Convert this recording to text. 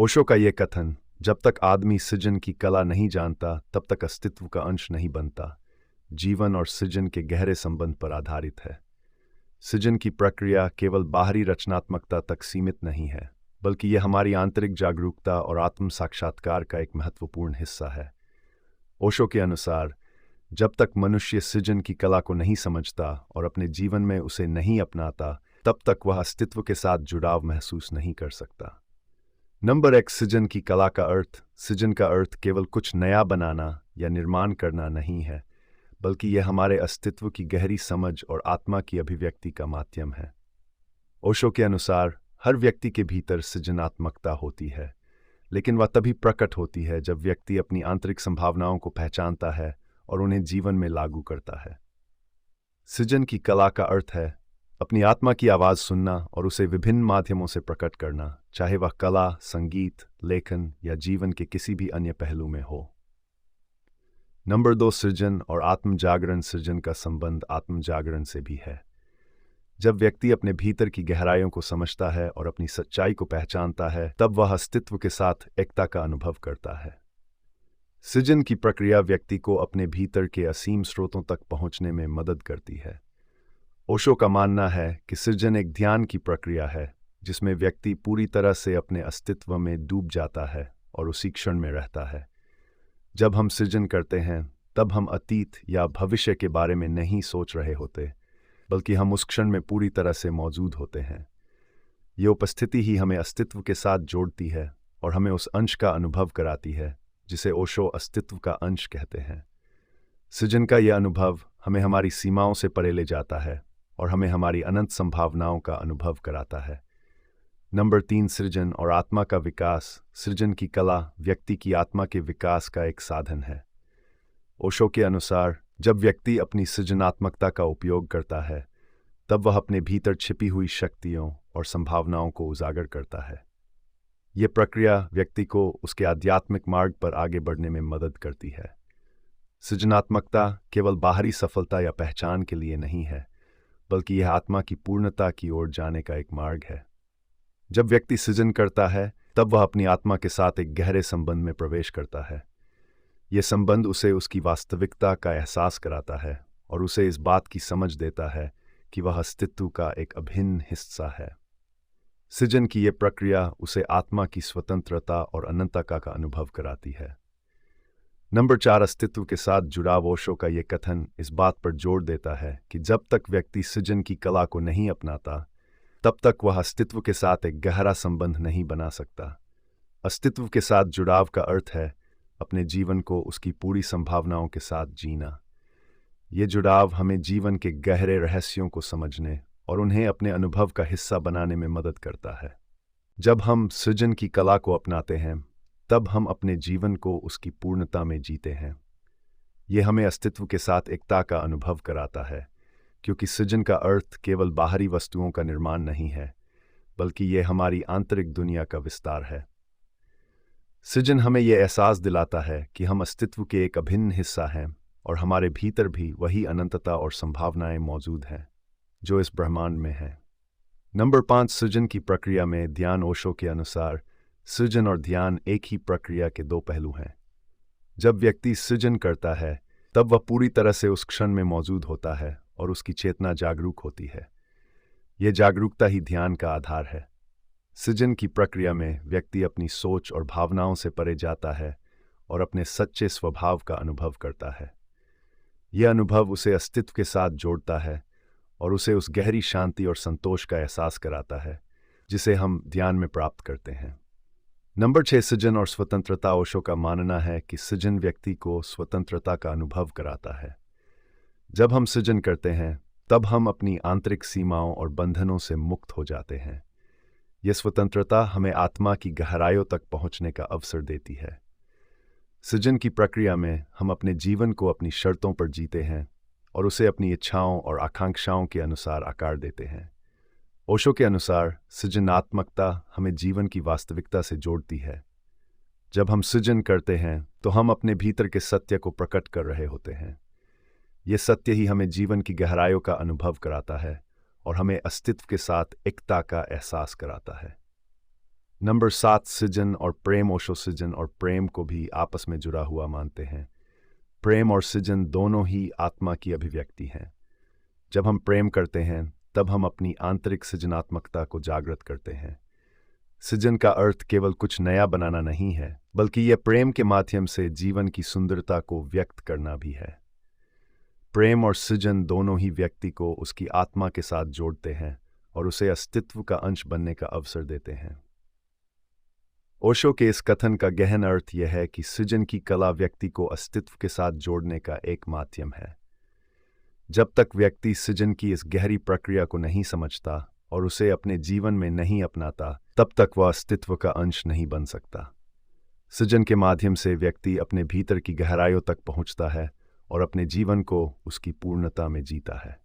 ओशो का ये कथन, जब तक आदमी सृजन की कला नहीं जानता तब तक अस्तित्व का अंश नहीं बनता, जीवन और सृजन के गहरे संबंध पर आधारित है। सृजन की प्रक्रिया केवल बाहरी रचनात्मकता तक सीमित नहीं है, बल्कि यह हमारी आंतरिक जागरूकता और आत्म साक्षात्कार का एक महत्वपूर्ण हिस्सा है। ओशो के अनुसार, जब तक मनुष्य सृजन की कला को नहीं समझता और अपने जीवन में उसे नहीं अपनाता, तब तक वह अस्तित्व के साथ जुड़ाव महसूस नहीं कर सकता। नंबर 1, सृजन की कला का अर्थ। सृजन का अर्थ केवल कुछ नया बनाना या निर्माण करना नहीं है, बल्कि यह हमारे अस्तित्व की गहरी समझ और आत्मा की अभिव्यक्ति का माध्यम है। ओशो के अनुसार, हर व्यक्ति के भीतर सृजनात्मकता होती है, लेकिन वह तभी प्रकट होती है जब व्यक्ति अपनी आंतरिक संभावनाओं को पहचानता है और उन्हें जीवन में लागू करता है। सृजन की कला का अर्थ है अपनी आत्मा की आवाज़ सुनना और उसे विभिन्न माध्यमों से प्रकट करना, चाहे वह कला, संगीत, लेखन या जीवन के किसी भी अन्य पहलू में हो। नंबर 2, सृजन और आत्मजागरण। सृजन का संबंध आत्मजागरण से भी है। जब व्यक्ति अपने भीतर की गहराइयों को समझता है और अपनी सच्चाई को पहचानता है, तब वह अस्तित्व के साथ एकता का अनुभव करता है। सृजन की प्रक्रिया व्यक्ति को अपने भीतर के असीम स्रोतों तक पहुंचने में मदद करती है। ओशो का मानना है कि सृजन एक ध्यान की प्रक्रिया है, जिसमें व्यक्ति पूरी तरह से अपने अस्तित्व में डूब जाता है और उसी क्षण में रहता है। जब हम सृजन करते हैं, तब हम अतीत या भविष्य के बारे में नहीं सोच रहे होते, बल्कि हम उस क्षण में पूरी तरह से मौजूद होते हैं। ये उपस्थिति ही हमें अस्तित्व के साथ जोड़ती है और हमें उस अंश का अनुभव कराती है जिसे ओशो अस्तित्व का अंश कहते हैं। सृजन का यह अनुभव हमें हमारी सीमाओं से परे ले जाता है और हमें हमारी अनंत संभावनाओं का अनुभव कराता है। नंबर 3, सृजन और आत्मा का विकास। सृजन की कला व्यक्ति की आत्मा के विकास का एक साधन है। ओशो के अनुसार, जब व्यक्ति अपनी सृजनात्मकता का उपयोग करता है, तब वह अपने भीतर छिपी हुई शक्तियों और संभावनाओं को उजागर करता है। यह प्रक्रिया व्यक्ति को उसके आध्यात्मिक मार्ग पर आगे बढ़ने में मदद करती है। सृजनात्मकता केवल बाहरी सफलता या पहचान के लिए नहीं है, बल्कि यह आत्मा की पूर्णता की ओर जाने का एक मार्ग है। जब व्यक्ति सृजन करता है, तब वह अपनी आत्मा के साथ एक गहरे संबंध में प्रवेश करता है। यह संबंध उसे उसकी वास्तविकता का एहसास कराता है और उसे इस बात की समझ देता है कि वह अस्तित्व का एक अभिन्न हिस्सा है। सृजन की यह प्रक्रिया उसे आत्मा की स्वतंत्रता और अनंतता का अनुभव कराती है। नंबर 4, अस्तित्व के साथ जुड़ाव। ओशो का यह कथन इस बात पर जोर देता है कि जब तक व्यक्ति सृजन की कला को नहीं अपनाता, तब तक वह अस्तित्व के साथ एक गहरा संबंध नहीं बना सकता। अस्तित्व के साथ जुड़ाव का अर्थ है अपने जीवन को उसकी पूरी संभावनाओं के साथ जीना। ये जुड़ाव हमें जीवन के गहरे रहस्यों को समझने और उन्हें अपने अनुभव का हिस्सा बनाने में मदद करता है। जब हम सृजन की कला को अपनाते हैं, तब हम अपने जीवन को उसकी पूर्णता में जीते हैं। ये हमें अस्तित्व के साथ एकता का अनुभव कराता है, क्योंकि सृजन का अर्थ केवल बाहरी वस्तुओं का निर्माण नहीं है, बल्कि ये हमारी आंतरिक दुनिया का विस्तार है। सृजन हमें यह एहसास दिलाता है कि हम अस्तित्व के एक अभिन्न हिस्सा हैं और हमारे भीतर भी वही अनंतता और संभावनाएं मौजूद हैं जो इस ब्रह्मांड में हैं। नंबर 5, सृजन की प्रक्रिया में ध्यान। ओशो के अनुसार, सृजन और ध्यान एक ही प्रक्रिया के दो पहलू हैं। जब व्यक्ति सृजन करता है, तब वह पूरी तरह से उस क्षण में मौजूद होता है और उसकी चेतना जागरूक होती है। यह जागरूकता ही ध्यान का आधार है। सृजन की प्रक्रिया में व्यक्ति अपनी सोच और भावनाओं से परे जाता है और अपने सच्चे स्वभाव का अनुभव करता है। यह अनुभव उसे अस्तित्व के साथ जोड़ता है और उसे उस गहरी शांति और संतोष का एहसास कराता है जिसे हम ध्यान में प्राप्त करते हैं। नंबर 6, सृजन और स्वतंत्रता। ओशो का मानना है कि सृजन व्यक्ति को स्वतंत्रता का अनुभव कराता है। जब हम सृजन करते हैं, तब हम अपनी आंतरिक सीमाओं और बंधनों से मुक्त हो जाते हैं। यह स्वतंत्रता हमें आत्मा की गहराइयों तक पहुंचने का अवसर देती है। सृजन की प्रक्रिया में हम अपने जीवन को अपनी शर्तों पर जीते हैं और उसे अपनी इच्छाओं और आकांक्षाओं के अनुसार आकार देते हैं। ओशो के अनुसार, सृजनात्मकता हमें जीवन की वास्तविकता से जोड़ती है। जब हम सृजन करते हैं, तो हम अपने भीतर के सत्य को प्रकट कर रहे होते हैं। यह सत्य ही हमें जीवन की गहराइयों का अनुभव कराता है और हमें अस्तित्व के साथ एकता का एहसास कराता है। नंबर 7 सृजन और प्रेम। ओशो सृजन और प्रेम को भी आपस में जुड़ा हुआ मानते हैं। प्रेम और सृजन दोनों ही आत्मा की अभिव्यक्ति हैं। जब हम प्रेम करते हैं तब हम अपनी आंतरिक सृजनात्मकता को जागृत करते हैं। सृजन का अर्थ केवल कुछ नया बनाना नहीं है, बल्कि यह प्रेम के माध्यम से जीवन की सुंदरता को व्यक्त करना भी है। प्रेम और सृजन दोनों ही व्यक्ति को उसकी आत्मा के साथ जोड़ते हैं और उसे अस्तित्व का अंश बनने का अवसर देते हैं। ओशो के इस कथन का गहन अर्थ यह है कि सृजन की कला व्यक्ति को अस्तित्व के साथ जोड़ने का एक माध्यम है। जब तक व्यक्ति सृजन की इस गहरी प्रक्रिया को नहीं समझता और उसे अपने जीवन में नहीं अपनाता, तब तक वह अस्तित्व का अंश नहीं बन सकता। सृजन के माध्यम से व्यक्ति अपने भीतर की गहराइयों तक पहुंचता है और अपने जीवन को उसकी पूर्णता में जीता है।